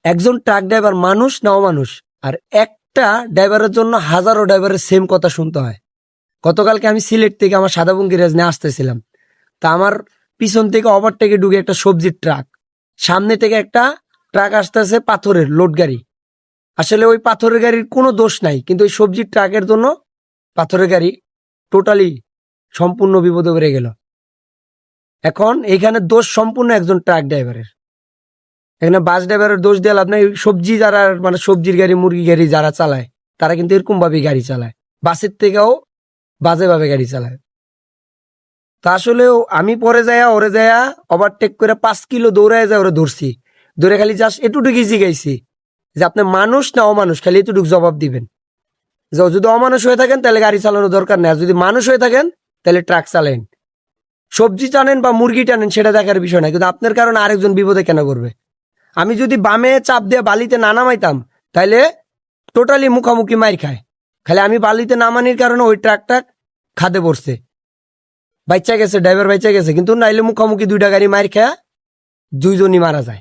একজন truck driver মানুষ না অমানুষ? আর একটা ড্রাইভারের জন্য হাজারো ড্রাইভারের সেম কথা শুনতে হয়। গতকালকে আমি সিলেট থেকে আমার সাদাবঙ্গি রেজ নিয়ে আসতেছিলাম, তা আমার পিছন থেকে ওভারটেকে ঢুকে একটা সবজির ট্রাক, সামনে থেকে একটা ট্রাক আসতেছে পাথরের লোড গাড়ি। আসলে ওই পাথরের গাড়ির কোনো দোষ নাই, কিন্তু ওই সবজির ট্রাকের জন্য পাথরের গাড়ি টোটালি সম্পূর্ণ বিপদে পড়ে গেল। এখন এখানে দোষ সম্পূর্ণ একজন ট্রাক ড্রাইভারের। এখানে বাস ড্রাইভারের দোষ দিয়ে লাভ নাই। সবজি যারা মানে সবজির গাড়ি মুরগি গাড়ি যারা চালায় তারা কিন্তু এরকম ভাবে গাড়ি চালায়, বাসের থেকেও বাজে ভাবে গাড়ি চালায়। তা আসলেও আমি পরে যায়া ওরে যায়া ওভারটেক করে 5 কিলো দৌড়ায় যায় ওরে ধরছি, ধরে খালি জাস্ট এটুটুকু জিগাইছি যে আপনি মানুষ না অমানুষ, খালি এটুটুকু জবাব দিবেন। যে যদি অমানুষ হয়ে থাকেন তাহলে গাড়ি চালানোর দরকার নেই, আর যদি মানুষ হয়ে থাকেন তাহলে ট্রাক চালেন। সবজি টানেন বা মুরগি টানেন সেটা দেখার বিষয় না, কিন্তু আপনার কারণে আরেকজন বিপদে কেন করবে? আমি যদি বামে চাপ দিয়ে বালিতে না নামাইতাম তাহলে টোটালি মুখামুখি মার খায়। খালি আমি বালিতে নামানির কারণে ওই ট্রাকটা খাদে পড়ছে, বাইচা গেছে, ড্রাইভার বাইচা গেছে, কিন্তু নাইলে মুখামুখি দুইটা গাড়ি মার খায় দুইজনই মারা যায়।